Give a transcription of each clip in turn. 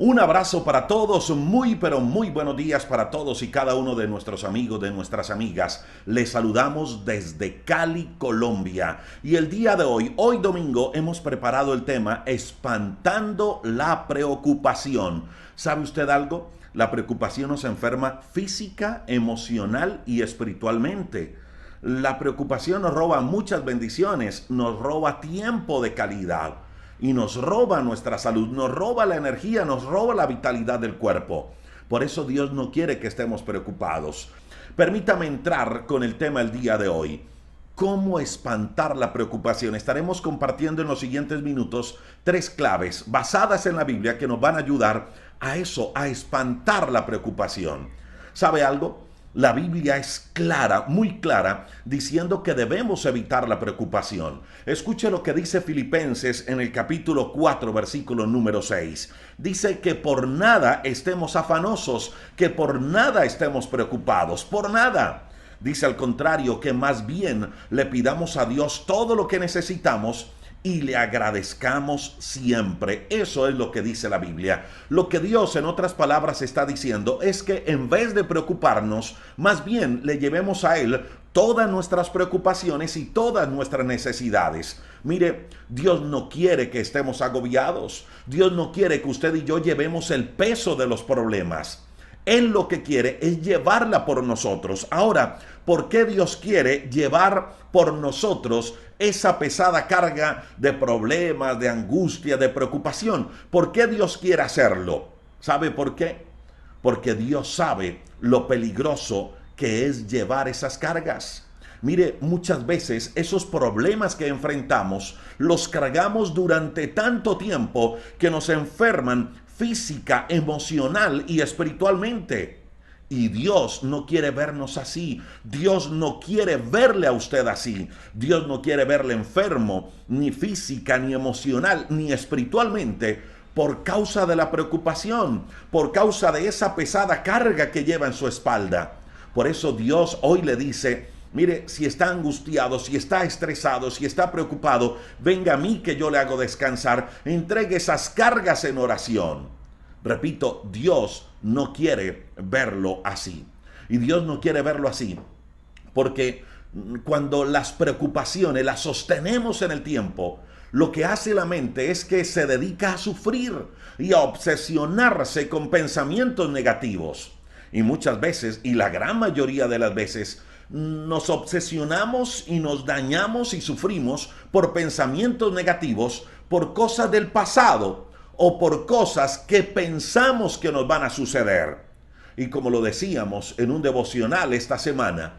Un abrazo para todos, muy pero muy buenos días para todos y cada uno de nuestros amigos, de nuestras amigas. Les saludamos desde Cali, Colombia. Y el día de hoy domingo, hemos preparado el tema Espantando la preocupación. ¿Sabe usted algo? La preocupación nos enferma física, emocional y espiritualmente. La preocupación nos roba muchas bendiciones, nos roba tiempo de calidad y nos roba nuestra salud, nos roba la energía, nos roba la vitalidad del cuerpo. Por eso Dios no quiere que estemos preocupados. Permítame entrar con el tema el día de hoy. ¿Cómo espantar la preocupación? Estaremos compartiendo en los siguientes minutos 3 claves basadas en la Biblia que nos van a ayudar a eso, a espantar la preocupación. ¿Sabe algo? La Biblia es clara, muy clara, diciendo que debemos evitar la preocupación. Escuche lo que dice Filipenses en el capítulo 4, versículo número 6. Dice que por nada estemos afanosos, que por nada estemos preocupados, por nada. Dice al contrario que más bien le pidamos a Dios todo lo que necesitamos y le agradezcamos siempre. Eso es lo que dice la Biblia. Lo que Dios, en otras palabras, está diciendo es que en vez de preocuparnos, más bien le llevemos a Él todas nuestras preocupaciones y todas nuestras necesidades. Mire, Dios no quiere que estemos agobiados. Dios no quiere que usted y yo llevemos el peso de los problemas. Él lo que quiere es llevarla por nosotros. Ahora, ¿por qué Dios quiere llevar por nosotros esa pesada carga de problemas, de angustia, de preocupación? ¿Por qué Dios quiere hacerlo? ¿Sabe por qué? Porque Dios sabe lo peligroso que es llevar esas cargas. Mire, muchas veces esos problemas que enfrentamos los cargamos durante tanto tiempo que nos enferman física, emocional y espiritualmente. Y Dios no quiere vernos así. Dios no quiere verle a usted así. Dios no quiere verle enfermo, ni física, ni emocional, ni espiritualmente, por causa de la preocupación, por causa de esa pesada carga que lleva en su espalda. Por eso Dios hoy le dice: mire, si está angustiado, si está estresado, si está preocupado, venga a mí que yo le hago descansar. Entregue esas cargas en oración. Repito, Dios no quiere verlo así. Y Dios no quiere verlo así porque cuando las preocupaciones las sostenemos en el tiempo, lo que hace la mente es que se dedica a sufrir y a obsesionarse con pensamientos negativos. Y muchas veces, y la gran mayoría de las veces, nos obsesionamos y nos dañamos y sufrimos por pensamientos negativos, por cosas del pasado o por cosas que pensamos que nos van a suceder. Y como lo decíamos en un devocional esta semana,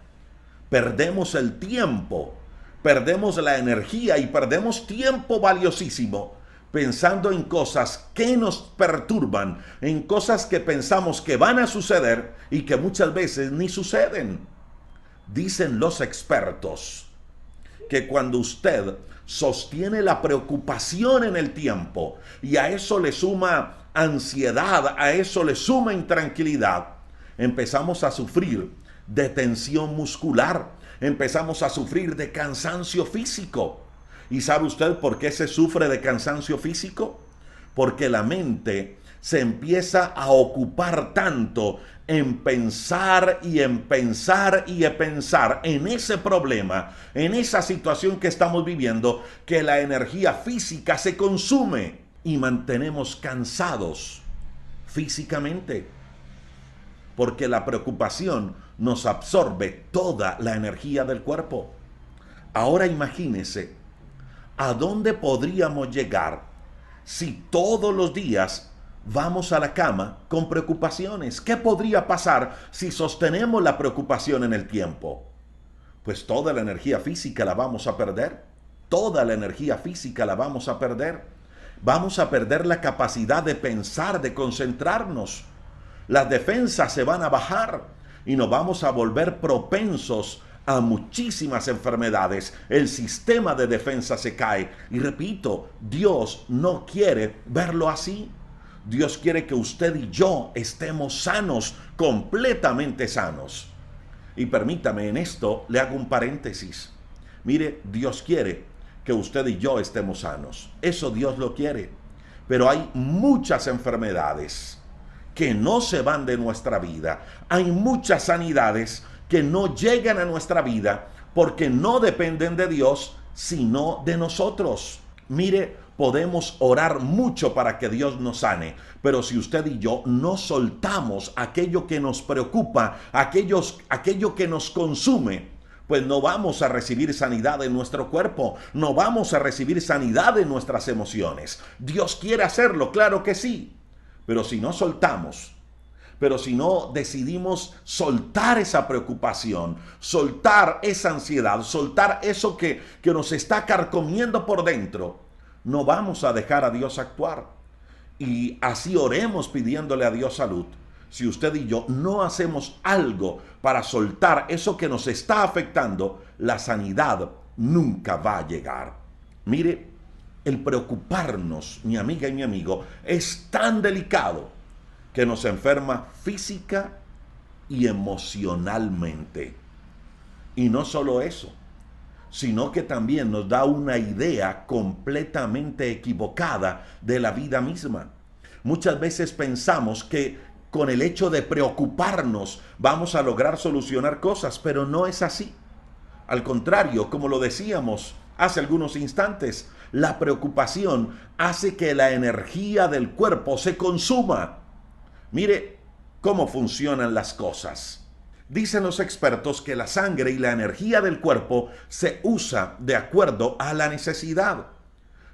perdemos el tiempo, perdemos la energía y perdemos tiempo valiosísimo pensando en cosas que nos perturban, en cosas que pensamos que van a suceder y que muchas veces ni suceden. Dicen los expertos que cuando usted sostiene la preocupación en el tiempo y a eso le suma ansiedad, a eso le suma intranquilidad, empezamos a sufrir de tensión muscular, empezamos a sufrir de cansancio físico. ¿Y sabe usted por qué se sufre de cansancio físico? Porque la mente se empieza a ocupar tanto en pensar y en pensar y en pensar en ese problema, en esa situación que estamos viviendo, que la energía física se consume y mantenemos cansados físicamente, porque la preocupación nos absorbe toda la energía del cuerpo. Ahora imagínese a dónde podríamos llegar si todos los días vamos a la cama con preocupaciones. ¿Qué podría pasar si sostenemos la preocupación en el tiempo? Pues toda la energía física la vamos a perder. Toda la energía física la vamos a perder. Vamos a perder la capacidad de pensar, de concentrarnos. Las defensas se van a bajar y nos vamos a volver propensos a muchísimas enfermedades. El sistema de defensa se cae. Y repito, Dios no quiere verlo así. Dios quiere que usted y yo estemos sanos, completamente sanos. Y permítame, en esto le hago un paréntesis. Mire, Dios quiere que usted y yo estemos sanos. Eso Dios lo quiere. pero hay muchas enfermedades que no se van de nuestra vida. Hay muchas sanidades que no llegan a nuestra vida porque no dependen de Dios, sino de nosotros. Mire, podemos orar mucho para que Dios nos sane, pero si usted y yo no soltamos aquello que nos preocupa, aquello que nos consume, pues no vamos a recibir sanidad en nuestro cuerpo, no vamos a recibir sanidad en nuestras emociones. Dios quiere hacerlo, claro que sí, pero si no soltamos, pero si no decidimos soltar esa preocupación, soltar esa ansiedad, soltar eso que nos está carcomiendo por dentro, no vamos a dejar a Dios actuar. Y así oremos pidiéndole a Dios salud. Si usted y yo no hacemos algo para soltar eso que nos está afectando, la sanidad nunca va a llegar. Mire, el preocuparnos, mi amiga y mi amigo, es tan delicado que nos enferma física y emocionalmente. Y no solo eso, sino que también nos da una idea completamente equivocada de la vida misma. Muchas veces pensamos que con el hecho de preocuparnos vamos a lograr solucionar cosas, pero no es así. Al contrario, como lo decíamos hace algunos instantes, la preocupación hace que la energía del cuerpo se consuma. Mire cómo funcionan las cosas. Dicen los expertos que la sangre y la energía del cuerpo se usa de acuerdo a la necesidad.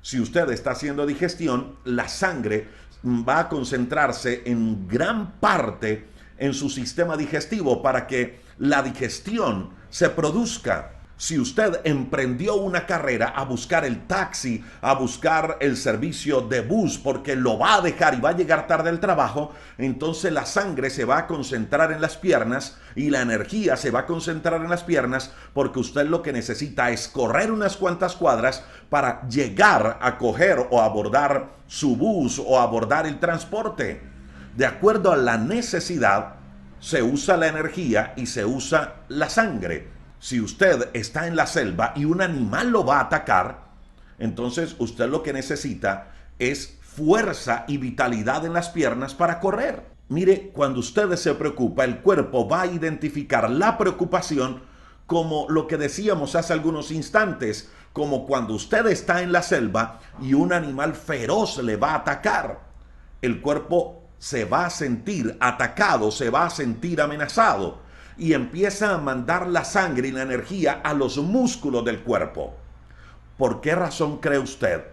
Si usted está haciendo digestión, la sangre va a concentrarse en gran parte en su sistema digestivo para que la digestión se produzca. Si usted emprendió una carrera a buscar el taxi, a buscar el servicio de bus porque lo va a dejar y va a llegar tarde al trabajo, entonces la sangre se va a concentrar en las piernas y la energía se va a concentrar en las piernas porque usted lo que necesita es correr unas cuantas cuadras para llegar a coger o abordar su bus o abordar el transporte. De acuerdo a la necesidad, se usa la energía y se usa la sangre. Si usted está en la selva y un animal lo va a atacar, entonces usted lo que necesita es fuerza y vitalidad en las piernas para correr. Mire, cuando usted se preocupa, el cuerpo va a identificar la preocupación como lo que decíamos hace algunos instantes, como cuando usted está en la selva y un animal feroz le va a atacar. El cuerpo se va a sentir atacado, se va a sentir amenazado. Y empieza a mandar la sangre y la energía a los músculos del cuerpo. ¿Por qué razón cree usted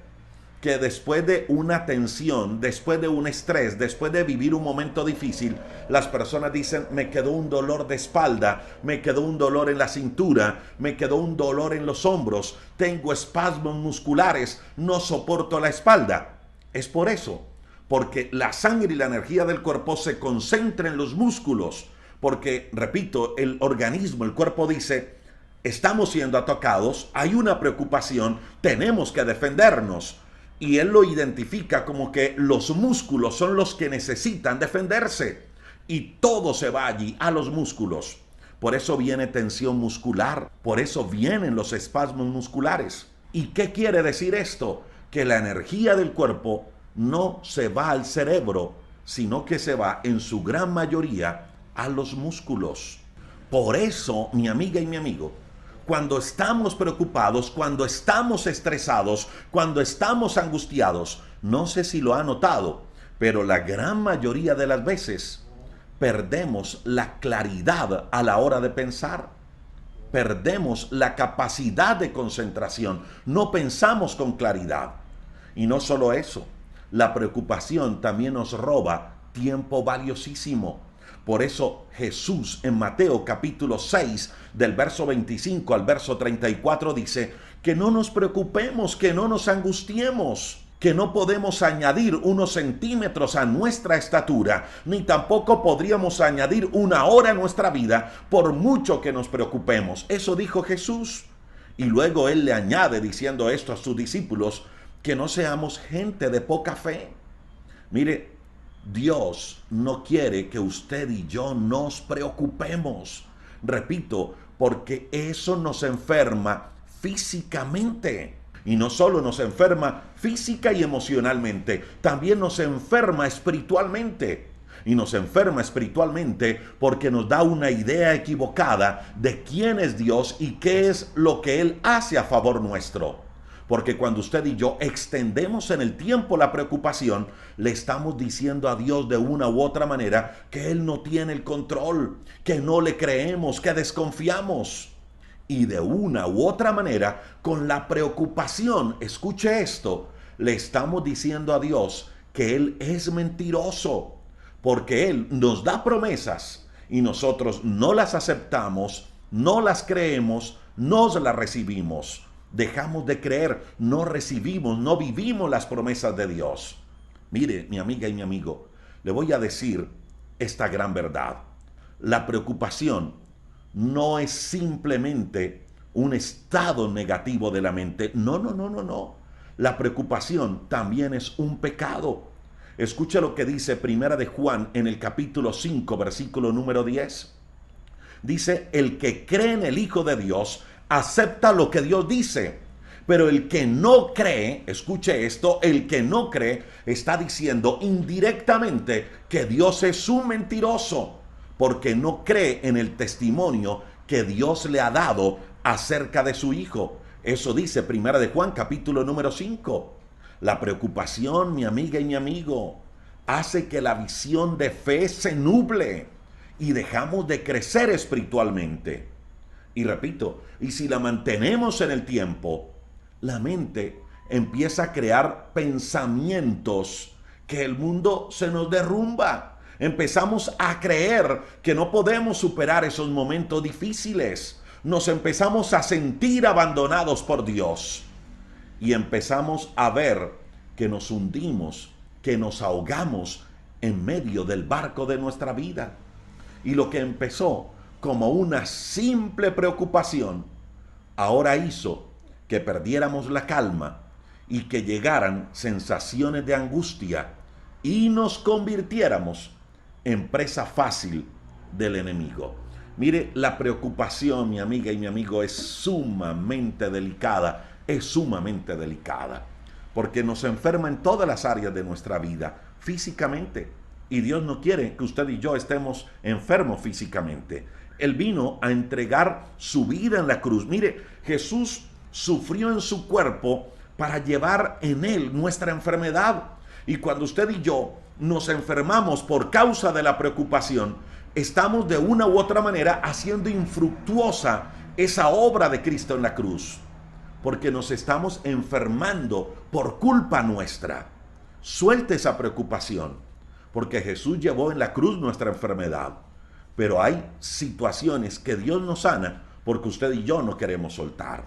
que después de una tensión, después de un estrés, después de vivir un momento difícil, las personas dicen, me quedó un dolor de espalda, me quedó un dolor en la cintura, me quedó un dolor en los hombros, tengo espasmos musculares, no soporto la espalda? Es por eso, porque la sangre y la energía del cuerpo se concentra en los músculos. Porque, repito, el organismo, el cuerpo dice, estamos siendo atacados, hay una preocupación, tenemos que defendernos. Y él lo identifica como que los músculos son los que necesitan defenderse. Y todo se va allí, a los músculos. Por eso viene tensión muscular, por eso vienen los espasmos musculares. ¿Y qué quiere decir esto? Que la energía del cuerpo no se va al cerebro, sino que se va en su gran mayoría a los músculos. Por eso, mi amiga y mi amigo, cuando estamos preocupados, cuando estamos estresados, cuando estamos angustiados, no sé si lo ha notado, pero la gran mayoría de las veces perdemos la claridad a la hora de pensar. Perdemos la capacidad de concentración, no pensamos con claridad. Y no solo eso, la preocupación también nos roba tiempo valiosísimo. Por eso Jesús en Mateo capítulo 6 del verso 25 al verso 34 dice que no nos preocupemos, que no nos angustiemos, que no podemos añadir unos centímetros a nuestra estatura, ni tampoco podríamos añadir una hora a nuestra vida por mucho que nos preocupemos. Eso dijo Jesús. Y luego él le añade diciendo esto a sus discípulos, que no seamos gente de poca fe. Mire, Dios no quiere que usted y yo nos preocupemos. Repito, porque eso nos enferma físicamente. Y no solo nos enferma física y emocionalmente, también nos enferma espiritualmente. Y nos enferma espiritualmente porque nos da una idea equivocada de quién es Dios y qué es lo que Él hace a favor nuestro. Porque cuando usted y yo extendemos en el tiempo la preocupación, le estamos diciendo a Dios de una u otra manera que Él no tiene el control, que no le creemos, que desconfiamos. Y de una u otra manera, con la preocupación, escuche esto, le estamos diciendo a Dios que Él es mentiroso, porque Él nos da promesas y nosotros no las aceptamos, no las creemos, no las recibimos. Dejamos de creer, no recibimos, no vivimos las promesas de Dios. Mire, mi amiga y mi amigo, le voy a decir esta gran verdad. La preocupación no es simplemente un estado negativo de la mente. No, no, no, no, no. La preocupación también es un pecado. Escucha lo que dice Primera de Juan en el capítulo 5, versículo número 10. Dice, el que cree en el Hijo de Dios acepta lo que Dios dice. Pero el que no cree, escuche esto, el que no cree está diciendo indirectamente que Dios es un mentiroso, porque no cree en el testimonio que Dios le ha dado acerca de su Hijo. Eso dice Primera de Juan, capítulo número 5. La preocupación, mi amiga y mi amigo, hace que la visión de fe se nuble y dejamos de crecer espiritualmente. Y repito, y si la mantenemos en el tiempo, la mente empieza a crear pensamientos que el mundo se nos derrumba. Empezamos a creer que no podemos superar esos momentos difíciles. Nos empezamos a sentir abandonados por Dios. Y empezamos a ver que nos hundimos, que nos ahogamos en medio del barco de nuestra vida. Y lo que empezó como una simple preocupación, ahora hizo que perdiéramos la calma y que llegaran sensaciones de angustia y nos convirtiéramos en presa fácil del enemigo. Mire, la preocupación, mi amiga y mi amigo, es sumamente delicada, porque nos enferma en todas las áreas de nuestra vida, físicamente. Y Dios no quiere que usted y yo estemos enfermos físicamente. Él vino a entregar su vida en la cruz. Mire, Jesús sufrió en su cuerpo para llevar en él nuestra enfermedad. Y cuando usted y yo nos enfermamos por causa de la preocupación, estamos de una u otra manera haciendo infructuosa esa obra de Cristo en la cruz, porque nos estamos enfermando por culpa nuestra. Suelte esa preocupación, porque Jesús llevó en la cruz nuestra enfermedad. Pero hay situaciones que Dios nos sana porque usted y yo no queremos soltar.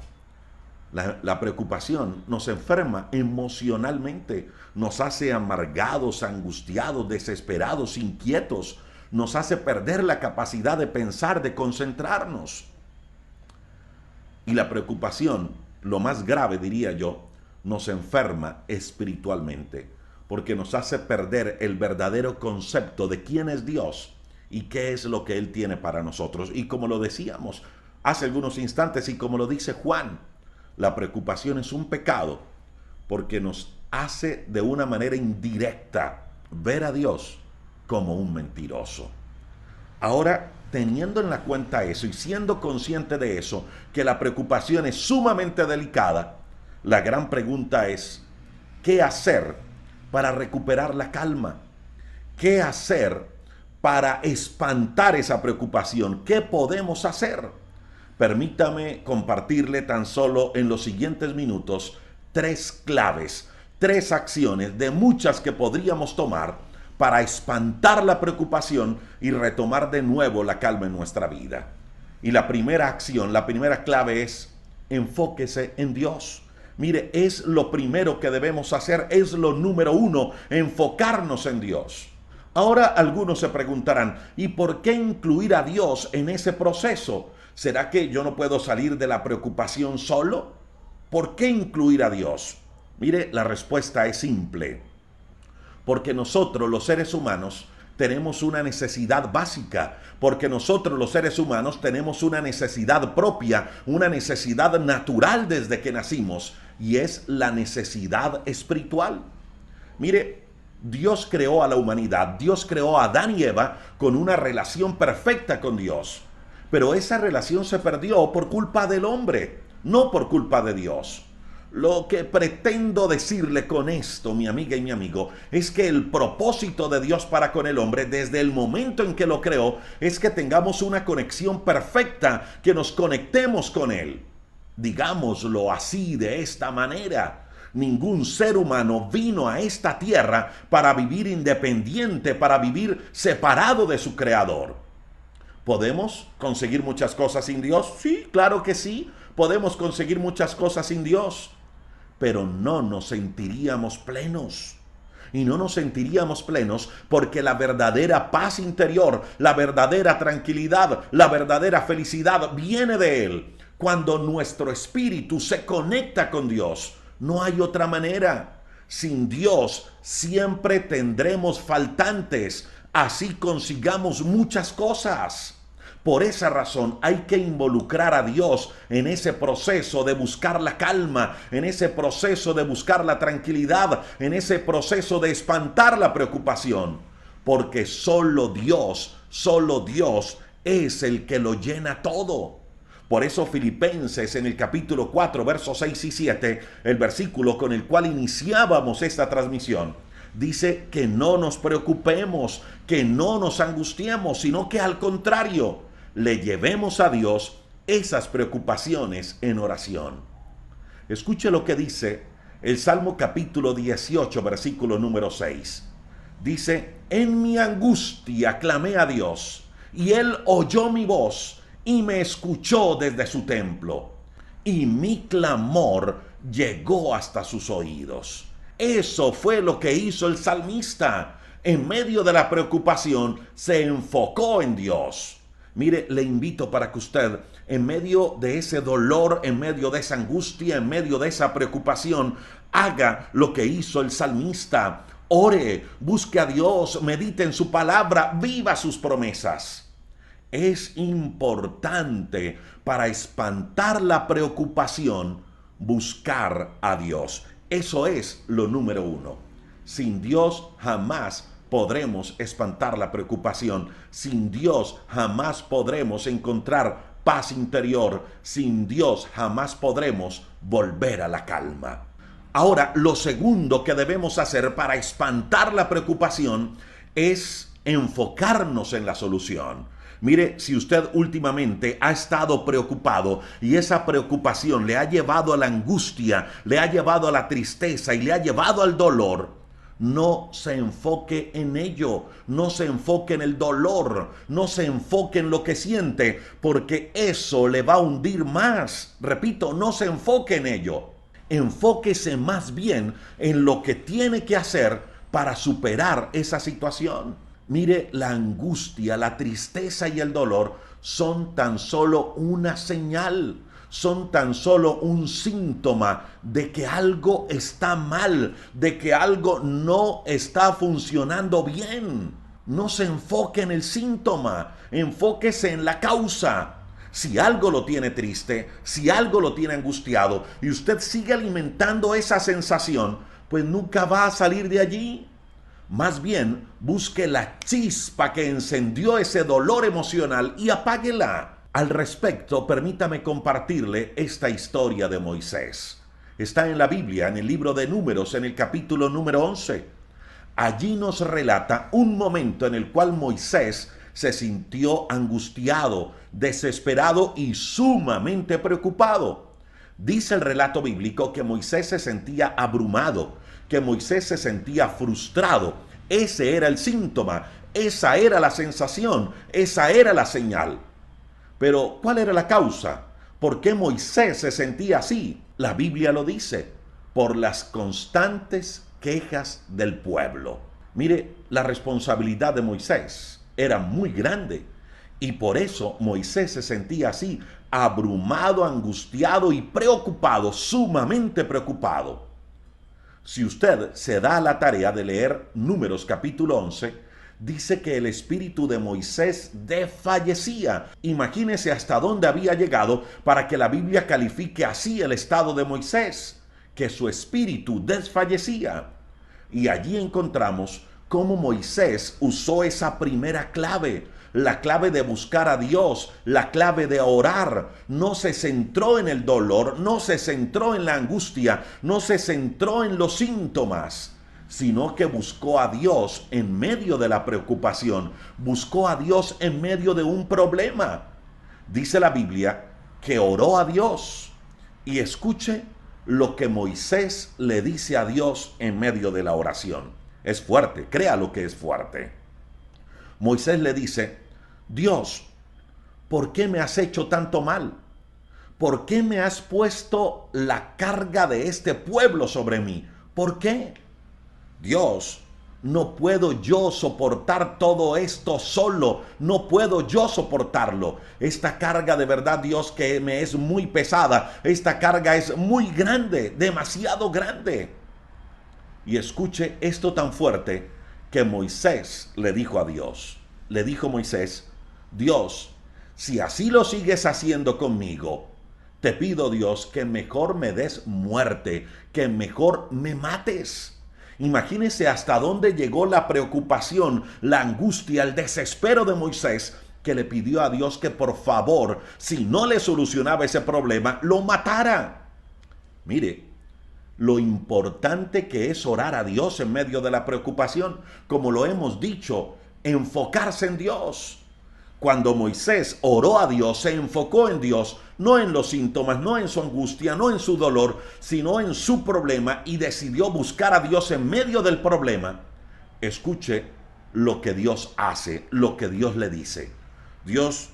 La preocupación nos enferma emocionalmente, nos hace amargados, angustiados, desesperados, inquietos, nos hace perder la capacidad de pensar, de concentrarnos. Y la preocupación, lo más grave diría yo, nos enferma espiritualmente, porque nos hace perder el verdadero concepto de quién es Dios y qué es lo que Él tiene para nosotros. Y como lo decíamos hace algunos instantes y como lo dice Juan, la preocupación es un pecado porque nos hace de una manera indirecta ver a Dios como un mentiroso. Ahora, teniendo en la cuenta eso y siendo consciente de eso, que la preocupación es sumamente delicada, la gran pregunta es, ¿qué hacer para recuperar la calma? ¿Qué hacer para espantar esa preocupación? ¿Qué podemos hacer? Permítame compartirle tan solo en los siguientes minutos 3 claves, 3 acciones de muchas que podríamos tomar para espantar la preocupación y retomar de nuevo la calma en nuestra vida. Y la primera acción, la primera clave es enfóquese en Dios. Mire, es lo primero que debemos hacer, es lo número 1, enfocarnos en Dios. Ahora algunos se preguntarán, ¿y por qué incluir a Dios en ese proceso? ¿Será que yo no puedo salir de la preocupación solo? ¿Por qué incluir a Dios? Mire, la respuesta es simple. Porque nosotros, los seres humanos, tenemos una necesidad básica. Porque nosotros, los seres humanos, tenemos una necesidad propia, una necesidad natural desde que nacimos. y es la necesidad espiritual. Mire, Dios creó a la humanidad, Dios creó a Adán y Eva con una relación perfecta con Dios. Pero esa relación se perdió por culpa del hombre, no por culpa de Dios. Lo que pretendo decirle con esto, mi amiga y mi amigo, es que el propósito de Dios para con el hombre desde el momento en que lo creó es que tengamos una conexión perfecta, que nos conectemos con Él. Digámoslo así, de esta manera. Ningún ser humano vino a esta tierra para vivir independiente, para vivir separado de su Creador. ¿Podemos conseguir muchas cosas sin Dios? Sí, claro que sí. Podemos conseguir muchas cosas sin Dios, pero no nos sentiríamos plenos. Y no nos sentiríamos plenos porque la verdadera paz interior, la verdadera tranquilidad, la verdadera felicidad viene de Él. Cuando nuestro espíritu se conecta con Dios, no hay otra manera. Sin Dios siempre tendremos faltantes, así consigamos muchas cosas. Por esa razón hay que involucrar a Dios en ese proceso de buscar la calma, en ese proceso de buscar la tranquilidad, en ese proceso de espantar la preocupación. Porque solo Dios es el que lo llena todo. Por eso Filipenses en el capítulo 4, versos 6 y 7, el versículo con el cual iniciábamos esta transmisión, dice que no nos preocupemos, que no nos angustiemos, sino que al contrario, le llevemos a Dios esas preocupaciones en oración. Escuche lo que dice el Salmo capítulo 18, versículo número 6. Dice, en mi angustia clamé a Dios, y Él oyó mi voz, y me escuchó desde su templo, y mi clamor llegó hasta sus oídos. Eso fue lo que hizo el salmista. En medio de la preocupación, se enfocó en Dios. Mire, le invito para que usted, en medio de ese dolor, en medio de esa angustia, en medio de esa preocupación, haga lo que hizo el salmista. Ore, busque a Dios, medite en su palabra, viva sus promesas. Es importante para espantar la preocupación buscar a Dios. Eso es lo número uno. Sin Dios jamás podremos espantar la preocupación. Sin Dios jamás podremos encontrar paz interior. Sin Dios jamás podremos volver a la calma. Ahora, lo segundo que debemos hacer para espantar la preocupación es enfocarnos en la solución. Mire, si usted últimamente ha estado preocupado y esa preocupación le ha llevado a la angustia, le ha llevado a la tristeza y le ha llevado al dolor, no se enfoque en ello, no se enfoque en el dolor, no se enfoque en lo que siente, porque eso le va a hundir más. Repito, no se enfoque en ello. Enfóquese más bien en lo que tiene que hacer para superar esa situación. Mire, la angustia, la tristeza y el dolor son tan solo una señal, son tan solo un síntoma de que algo está mal, de que algo no está funcionando bien. No se enfoque en el síntoma, enfóquese en la causa. Si algo lo tiene triste, si algo lo tiene angustiado y usted sigue alimentando esa sensación, pues nunca va a salir de allí. Más bien, busque la chispa que encendió ese dolor emocional y apáguela. Al respecto, permítame compartirle esta historia de Moisés. Está en la Biblia, en el libro de Números, en el capítulo número 11. Allí nos relata un momento en el cual Moisés se sintió angustiado, desesperado y sumamente preocupado. Dice el relato bíblico que Moisés se sentía abrumado, que Moisés se sentía frustrado. Ese era el síntoma, esa era la sensación, esa era la señal. Pero, ¿cuál era la causa? ¿Por qué Moisés se sentía así? La Biblia lo dice, por las constantes quejas del pueblo. Mire, la responsabilidad de Moisés era muy grande y por eso Moisés se sentía así, abrumado, angustiado y preocupado, sumamente preocupado. Si usted se da a la tarea de leer Números capítulo 11, dice que el espíritu de Moisés desfallecía. Imagínese hasta dónde había llegado para que la Biblia califique así el estado de Moisés. que su espíritu desfallecía. Y allí encontramos cómo Moisés usó esa primera clave, la clave de buscar a Dios, la clave de orar. No se centró en el dolor, no se centró en la angustia, no se centró en los síntomas, sino que buscó a Dios en medio de la preocupación, buscó a Dios en medio de un problema. Dice la Biblia que oró a Dios. Y escuche lo que Moisés le dice a Dios en medio de la oración. Es fuerte, créalo que es fuerte. Moisés le dice: Dios, ¿por qué me has hecho tanto mal? ¿Por qué me has puesto la carga de este pueblo sobre mí? ¿Por qué? Dios, no puedo yo soportar todo esto solo, no puedo yo soportarlo. Esta carga de verdad, Dios, que me es muy pesada, esta carga es muy grande, demasiado grande. Y escuche esto tan fuerte que Moisés le dijo a Dios. Le dijo Moisés: Dios, si así lo sigues haciendo conmigo, te pido, Dios, que mejor me des muerte, que mejor me mates. Imagínese hasta dónde llegó la preocupación, la angustia, el desespero de Moisés, que le pidió a Dios que por favor, si no le solucionaba ese problema, lo matara. Mire, lo importante que es orar a Dios en medio de la preocupación, como lo hemos dicho, enfocarse en Dios. Cuando Moisés oró a Dios, se enfocó en Dios, no en los síntomas, no en su angustia, no en su dolor, sino en su problema, y decidió buscar a Dios en medio del problema. Escuche lo que Dios hace, lo que Dios le dice. Dios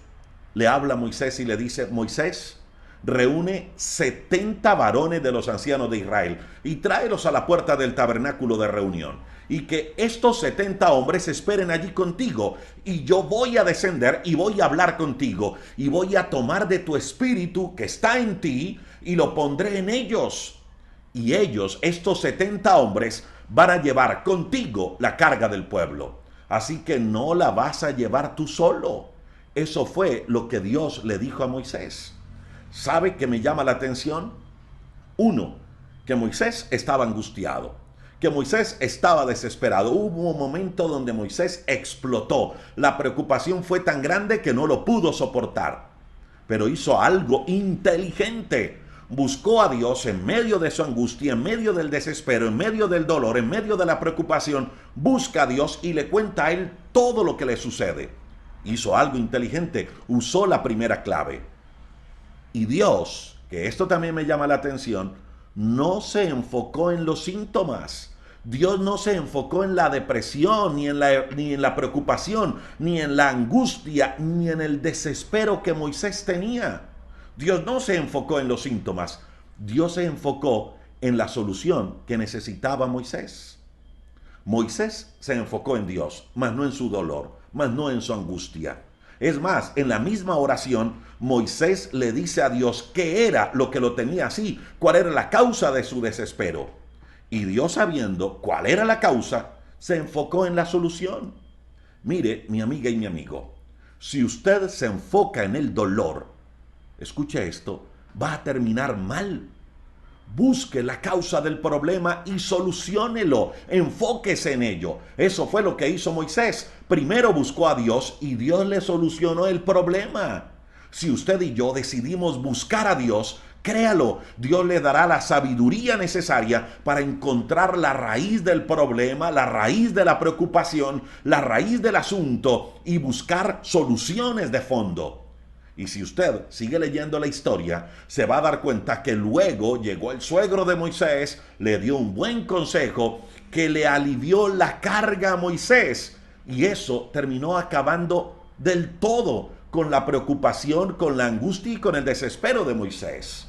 le habla a Moisés y le dice: Moisés, reúne 70 varones de los ancianos de Israel y tráelos a la puerta del tabernáculo de reunión. Y que estos 70 hombres esperen allí contigo. Y yo voy a descender y voy a hablar contigo. Y voy a tomar de tu espíritu que está en ti y lo pondré en ellos. Y ellos, estos 70 hombres, van a llevar contigo la carga del pueblo. Así que no la vas a llevar tú solo. Eso fue lo que Dios le dijo a Moisés. ¿Sabe qué me llama la atención? Uno, que Moisés estaba angustiado, que Moisés estaba desesperado. Hubo un momento donde Moisés explotó. La preocupación fue tan grande que no lo pudo soportar. Pero hizo algo inteligente. Buscó a Dios en medio de su angustia, en medio del desespero, en medio del dolor, en medio de la preocupación. Busca a Dios y le cuenta a él todo lo que le sucede. Hizo algo inteligente. Usó la primera clave. Y Dios, que esto también me llama la atención, no se enfocó en los síntomas. Dios no se enfocó en la depresión, ni en la preocupación, ni en la angustia, ni en el desespero que Moisés tenía. Dios no se enfocó en los síntomas. Dios se enfocó en la solución que necesitaba Moisés. Moisés se enfocó en Dios, mas no en su dolor, mas no en su angustia. Es más, en la misma oración, Moisés le dice a Dios qué era lo que lo tenía así, cuál era la causa de su desespero. Y Dios, sabiendo cuál era la causa, se enfocó en la solución. Mire, mi amiga y mi amigo, si usted se enfoca en el dolor, escuche esto, va a terminar mal. Busque la causa del problema y soluciónelo. Enfóquese en ello. Eso fue lo que hizo Moisés. Primero buscó a Dios y Dios le solucionó el problema. Si usted y yo decidimos buscar a Dios, créalo, Dios le dará la sabiduría necesaria para encontrar la raíz del problema, la raíz de la preocupación, la raíz del asunto y buscar soluciones de fondo. Y si usted sigue leyendo la historia, se va a dar cuenta que luego llegó el suegro de Moisés, le dio un buen consejo que le alivió la carga a Moisés. Y eso terminó acabando del todo con la preocupación, con la angustia y con el desespero de Moisés.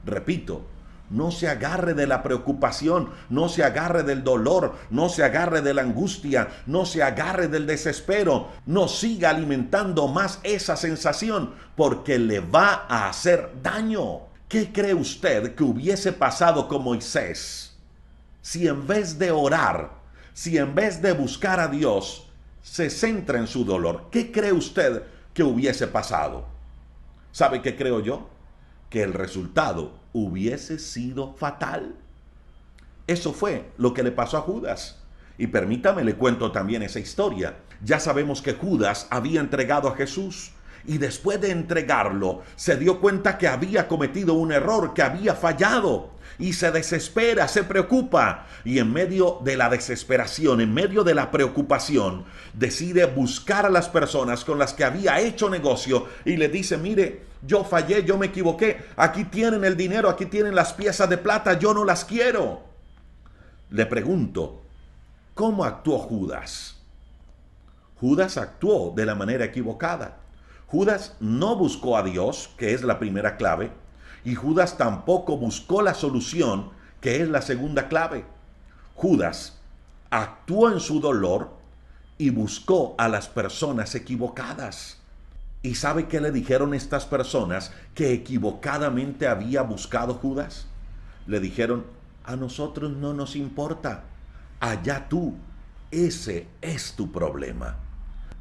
Repito, no se agarre de la preocupación, no se agarre del dolor, no se agarre de la angustia, no se agarre del desespero, no siga alimentando más esa sensación porque le va a hacer daño. ¿Qué cree usted que hubiese pasado con Moisés si en vez de orar, si en vez de buscar a Dios, se centra en su dolor? ¿Qué cree usted que hubiese pasado? ¿Sabe qué creo yo? Que el resultado hubiese sido fatal. Eso fue lo que le pasó a Judas. Y permítame, le cuento también esa historia. Ya sabemos que Judas había entregado a Jesús y después de entregarlo se dio cuenta que había cometido un error, que había fallado y se desespera, se preocupa y en medio de la desesperación, en medio de la preocupación, decide buscar a las personas con las que había hecho negocio y le dice: mire, yo fallé, yo me equivoqué, aquí tienen el dinero, aquí tienen las piezas de plata, yo no las quiero. Le pregunto, ¿cómo actuó Judas? Judas actuó de la manera equivocada. Judas no buscó a Dios, que es la primera clave, y Judas tampoco buscó la solución, que es la segunda clave. Judas actuó en su dolor y buscó a las personas equivocadas. ¿Y sabe qué le dijeron estas personas que equivocadamente había buscado Judas? Le dijeron: a nosotros no nos importa, allá tú, ese es tu problema.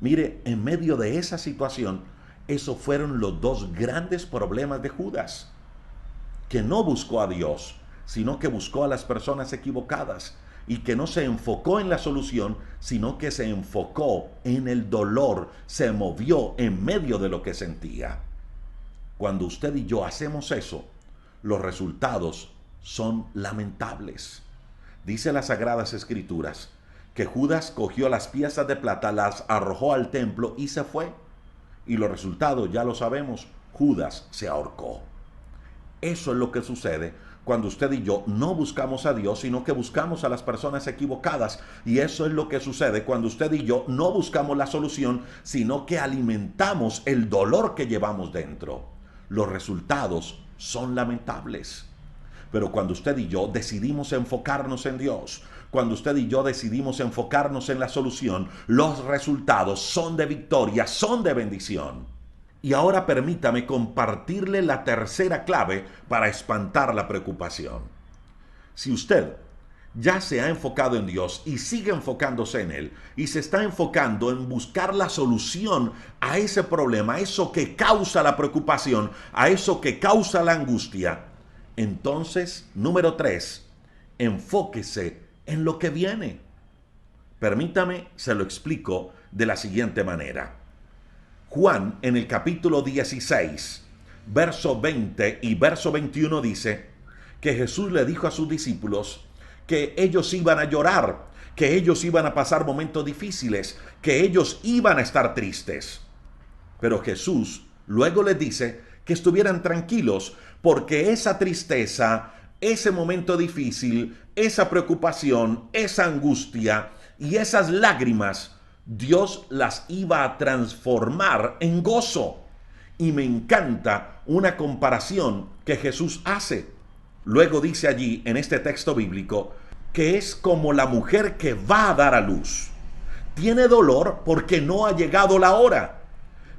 Mire, en medio de esa situación, esos fueron los dos grandes problemas de Judas, que no buscó a Dios, sino que buscó a las personas equivocadas y que no se enfocó en la solución, sino que se enfocó en el dolor, se movió en medio de lo que sentía. Cuando usted y yo hacemos eso, los resultados son lamentables. Dice las Sagradas Escrituras que Judas cogió las piezas de plata, las arrojó al templo y se fue. Y los resultados ya lo sabemos, Judas se ahorcó. Eso es lo que sucede cuando usted y yo no buscamos a Dios, sino que buscamos a las personas equivocadas. Y eso es lo que sucede cuando usted y yo no buscamos la solución, sino que alimentamos el dolor que llevamos dentro. Los resultados son lamentables. Pero cuando usted y yo decidimos enfocarnos en Dios, cuando usted y yo decidimos enfocarnos en la solución, los resultados son de victoria, son de bendición. Y ahora permítame compartirle la tercera clave para espantar la preocupación. Si usted ya se ha enfocado en Dios y sigue enfocándose en Él y se está enfocando en buscar la solución a ese problema, a eso que causa la preocupación, a eso que causa la angustia, entonces, número 3, enfóquese en lo que viene. Permítame, se lo explico de la siguiente manera. Juan, en el capítulo 16, verso 20 y verso 21 dice que Jesús le dijo a sus discípulos que ellos iban a llorar, que ellos iban a pasar momentos difíciles, que ellos iban a estar tristes. Pero Jesús luego les dice que estuvieran tranquilos, porque esa tristeza, ese momento difícil, esa preocupación, esa angustia y esas lágrimas, Dios las iba a transformar en gozo. Y me encanta una comparación que Jesús hace. Luego dice allí en este texto bíblico que es como la mujer que va a dar a luz. Tiene dolor porque no ha llegado la hora,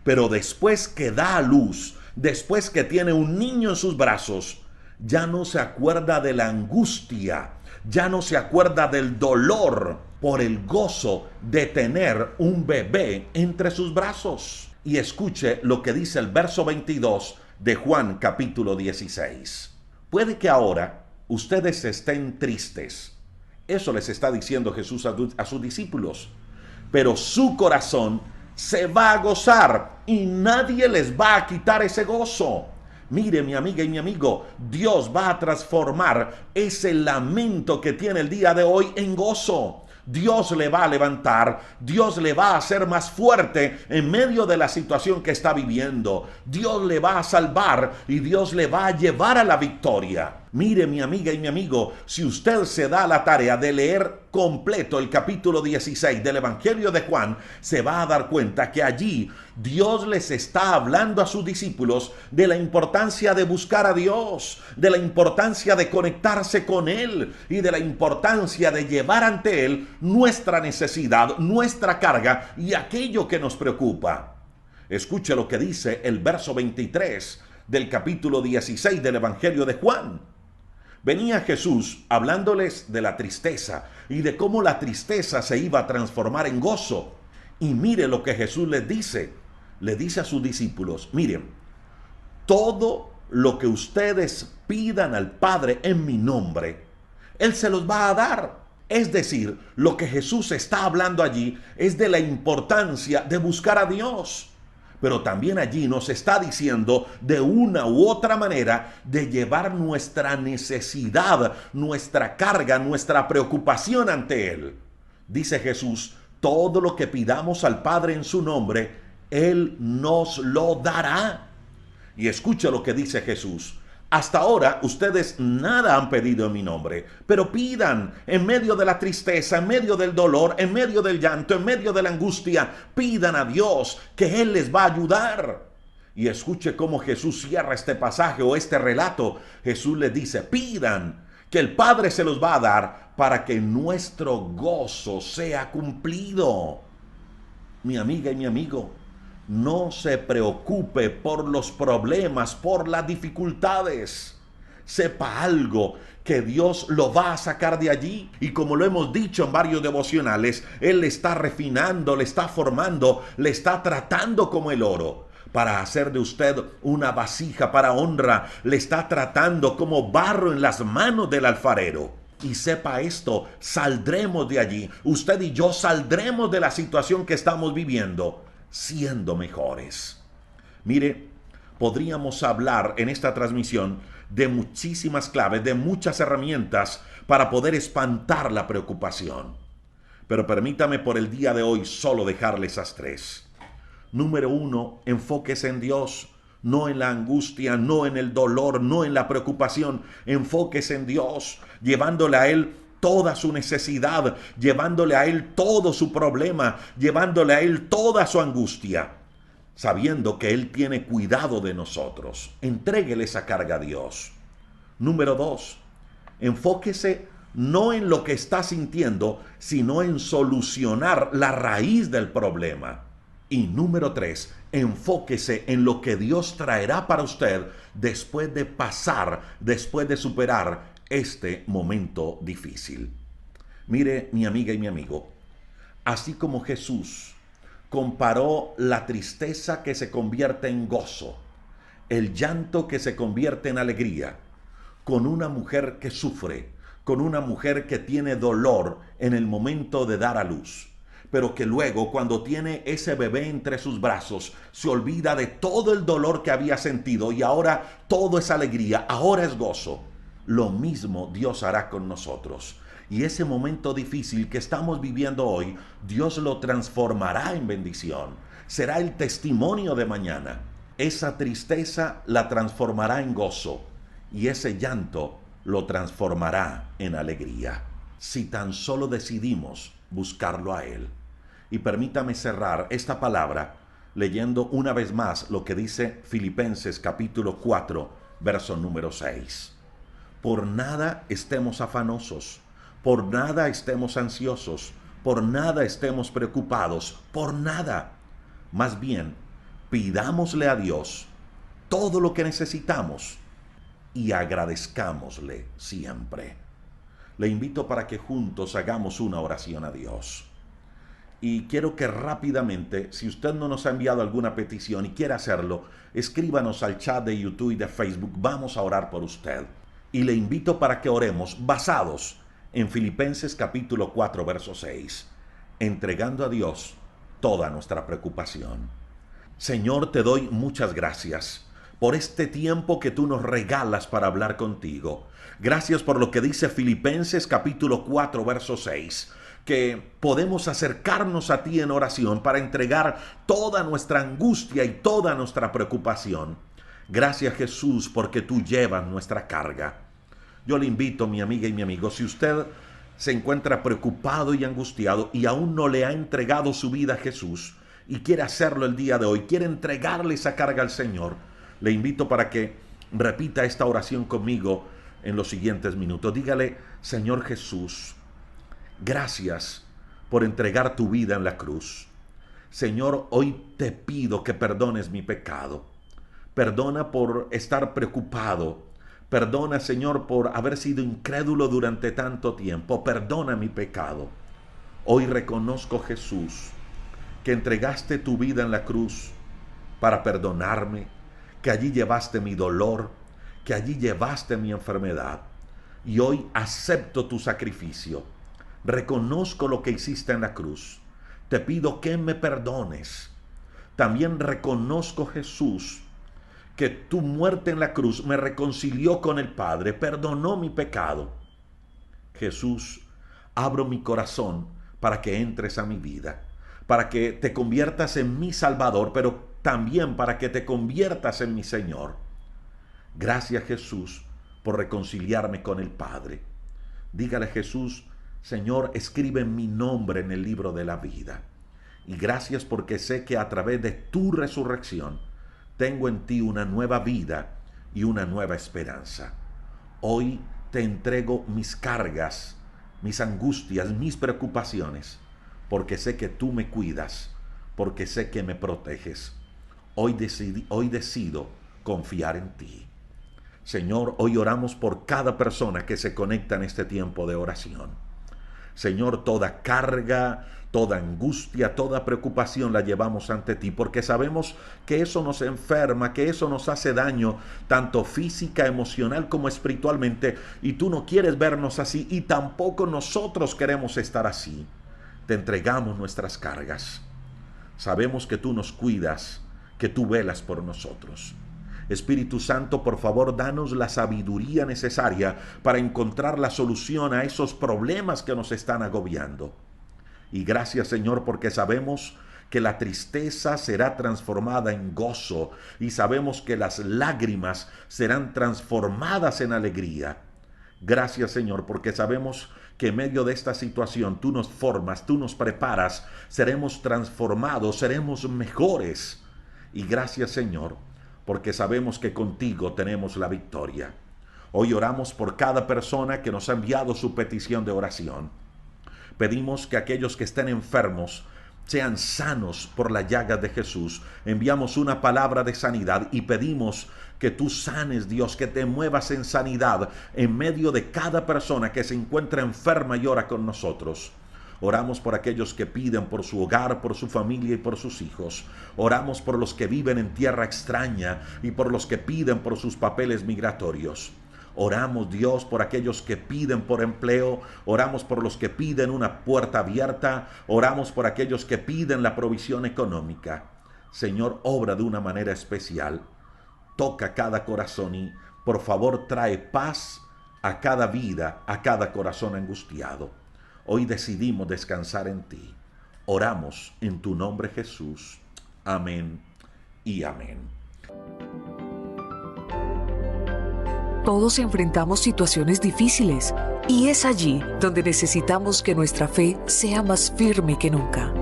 pero después que da a luz, después que tiene un niño en sus brazos, ya no se acuerda de la angustia, ya no se acuerda del dolor por el gozo de tener un bebé entre sus brazos. Y escuche lo que dice el verso 22 de Juan capítulo 16. Puede que ahora ustedes estén tristes. Eso les está diciendo Jesús a sus discípulos. Pero su corazón se va a gozar y nadie les va a quitar ese gozo. Mire, mi amiga y mi amigo, Dios va a transformar ese lamento que tiene el día de hoy en gozo. Dios le va a levantar, Dios le va a hacer más fuerte en medio de la situación que está viviendo. Dios le va a salvar y Dios le va a llevar a la victoria. Mire, mi amiga y mi amigo, si usted se da la tarea de leer completo el capítulo 16 del Evangelio de Juan, se va a dar cuenta que allí Dios les está hablando a sus discípulos de la importancia de buscar a Dios, de la importancia de conectarse con Él y de la importancia de llevar ante Él nuestra necesidad, nuestra carga y aquello que nos preocupa. Escuche lo que dice el verso 23 del capítulo 16 del Evangelio de Juan. Venía Jesús hablándoles de la tristeza y de cómo la tristeza se iba a transformar en gozo. Y mire lo que Jesús les dice. Le dice a sus discípulos, miren, todo lo que ustedes pidan al Padre en mi nombre, Él se los va a dar. Es decir, lo que Jesús está hablando allí es de la importancia de buscar a Dios. Pero también allí nos está diciendo de una u otra manera de llevar nuestra necesidad, nuestra carga, nuestra preocupación ante Él. Dice Jesús, todo lo que pidamos al Padre en su nombre, Él nos lo dará. Y escucha lo que dice Jesús. Hasta ahora ustedes nada han pedido en mi nombre, pero pidan en medio de la tristeza, en medio del dolor, en medio del llanto, en medio de la angustia, pidan a Dios que Él les va a ayudar. Y escuche cómo Jesús cierra este pasaje o este relato. Jesús les dice, pidan, que el Padre se los va a dar para que nuestro gozo sea cumplido. Mi amiga y mi amigo, no se preocupe por los problemas, por las dificultades. Sepa algo, que Dios lo va a sacar de allí. Y como lo hemos dicho en varios devocionales, Él le está refinando, le está formando, le está tratando como el oro para hacer de usted una vasija para honra. Le está tratando como barro en las manos del alfarero. Y sepa esto, saldremos de allí. Usted y yo saldremos de la situación que estamos viviendo siendo mejores. Mire, podríamos hablar en esta transmisión de muchísimas claves, de muchas herramientas para poder espantar la preocupación. Pero permítame por el día de hoy solo dejarle esas tres. Número 1, enfóquese en Dios, no en la angustia, no en el dolor, no en la preocupación. Enfóquese en Dios, llevándole a Él toda su necesidad, llevándole a Él todo su problema, llevándole a Él toda su angustia, sabiendo que Él tiene cuidado de nosotros. Entréguele esa carga a Dios. Número 2, enfóquese no en lo que está sintiendo, sino en solucionar la raíz del problema. Y número 3, enfóquese en lo que Dios traerá para usted después de pasar, después de superar este momento difícil. Mire, mi amiga y mi amigo, así como Jesús comparó la tristeza que se convierte en gozo, el llanto que se convierte en alegría, con una mujer que sufre, con una mujer que tiene dolor en el momento de dar a luz, pero que luego, cuando tiene ese bebé entre sus brazos, se olvida de todo el dolor que había sentido y ahora todo es alegría, ahora es gozo. Lo mismo Dios hará con nosotros. Y ese momento difícil que estamos viviendo hoy, Dios lo transformará en bendición. Será el testimonio de mañana. Esa tristeza la transformará en gozo y ese llanto lo transformará en alegría. Si tan solo decidimos buscarlo a Él. Y permítame cerrar esta palabra leyendo una vez más lo que dice Filipenses capítulo 4, verso número 6. Por nada estemos afanosos, por nada estemos ansiosos, por nada estemos preocupados, por nada. Más bien, pidámosle a Dios todo lo que necesitamos y agradezcámosle siempre. Le invito para que juntos hagamos una oración a Dios. Y quiero que rápidamente, si usted no nos ha enviado alguna petición y quiere hacerlo, escríbanos al chat de YouTube y de Facebook. Vamos a orar por usted. Y le invito para que oremos basados en Filipenses capítulo 4, verso 6, entregando a Dios toda nuestra preocupación. Señor, te doy muchas gracias por este tiempo que tú nos regalas para hablar contigo. Gracias por lo que dice Filipenses capítulo 4, verso 6, que podemos acercarnos a ti en oración para entregar toda nuestra angustia y toda nuestra preocupación. Gracias, Jesús, porque tú llevas nuestra carga. Yo le invito, mi amiga y mi amigo, si usted se encuentra preocupado y angustiado y aún no le ha entregado su vida a Jesús y quiere hacerlo el día de hoy, quiere entregarle esa carga al Señor, le invito para que repita esta oración conmigo en los siguientes minutos. Dígale: Señor Jesús, gracias por entregar tu vida en la cruz. Señor, hoy te pido que perdones mi pecado. Perdona por estar preocupado. Perdona, Señor, por haber sido incrédulo durante tanto tiempo. Perdona mi pecado. Hoy reconozco, Jesús, que entregaste tu vida en la cruz para perdonarme, que allí llevaste mi dolor, que allí llevaste mi enfermedad. y hoy acepto tu sacrificio. Reconozco lo que hiciste en la cruz. Te pido que me perdones. También reconozco, Jesús, que tu muerte en la cruz me reconcilió con el Padre, perdonó mi pecado. Jesús, abro mi corazón para que entres a mi vida, para que te conviertas en mi Salvador, pero también para que te conviertas en mi Señor. Gracias, Jesús, por reconciliarme con el Padre. Dígale a Jesús: Señor, escribe mi nombre en el libro de la vida. Y gracias porque sé que a través de tu resurrección tengo en ti una nueva vida y una nueva esperanza. Hoy te entrego mis cargas, mis angustias, mis preocupaciones, porque sé que tú me cuidas, porque sé que me proteges. Hoy decido confiar en ti. Señor, hoy oramos por cada persona que se conecta en este tiempo de oración. Señor, toda carga, toda angustia, toda preocupación la llevamos ante ti, porque sabemos que eso nos enferma, que eso nos hace daño, tanto física, emocional como espiritualmente, y tú no quieres vernos así, y tampoco nosotros queremos estar así. Te entregamos nuestras cargas. Sabemos que tú nos cuidas, que tú velas por nosotros. Espíritu Santo, por favor, danos la sabiduría necesaria para encontrar la solución a esos problemas que nos están agobiando. Y gracias, Señor, porque sabemos que la tristeza será transformada en gozo y sabemos que las lágrimas serán transformadas en alegría. Gracias, Señor, porque sabemos que en medio de esta situación tú nos formas, tú nos preparas, seremos transformados, seremos mejores. Y gracias, Señor, porque sabemos que contigo tenemos la victoria. Hoy oramos por cada persona que nos ha enviado su petición de oración. Pedimos que aquellos que estén enfermos sean sanos por la llaga de Jesús. Enviamos una palabra de sanidad y pedimos que tú sanes, Dios, que te muevas en sanidad en medio de cada persona que se encuentra enferma y ora con nosotros. Oramos por aquellos que piden por su hogar, por su familia y por sus hijos. Oramos por los que viven en tierra extraña y por los que piden por sus papeles migratorios. Oramos, Dios, por aquellos que piden por empleo. Oramos por los que piden una puerta abierta. Oramos por aquellos que piden la provisión económica. Señor, obra de una manera especial. Toca cada corazón y, por favor, trae paz a cada vida, a cada corazón angustiado. Hoy decidimos descansar en ti. Oramos en tu nombre, Jesús. Amén y amén. Todos enfrentamos situaciones difíciles y es allí donde necesitamos que nuestra fe sea más firme que nunca.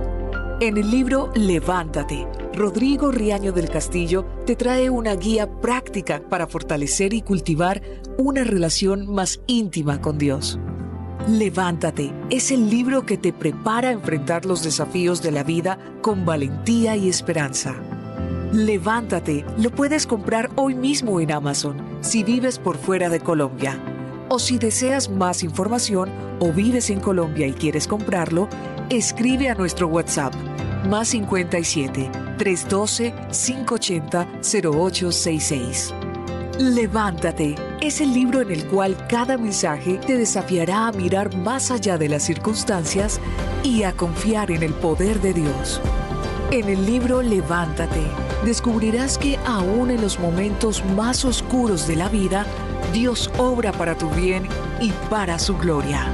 En el libro Levántate, Rodrigo Riaño del Castillo te trae una guía práctica para fortalecer y cultivar una relación más íntima con Dios. Levántate es el libro que te prepara a enfrentar los desafíos de la vida con valentía y esperanza. Levántate lo puedes comprar hoy mismo en Amazon si vives por fuera de Colombia. O si deseas más información o vives en Colombia y quieres comprarlo, escribe a nuestro WhatsApp más 57 312 580 0866. Levántate es el libro en el cual cada mensaje te desafiará a mirar más allá de las circunstancias y a confiar en el poder de Dios. En el libro Levántate, descubrirás que aún en los momentos más oscuros de la vida, Dios obra para tu bien y para su gloria.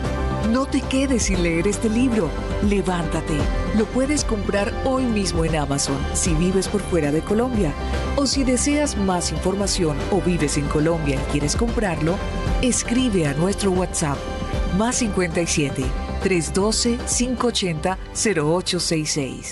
No te quedes sin leer este libro. Levántate. Lo puedes comprar hoy mismo en Amazon si vives por fuera de Colombia. O si deseas más información o vives en Colombia y quieres comprarlo, escribe a nuestro WhatsApp más 57 312 580 0866.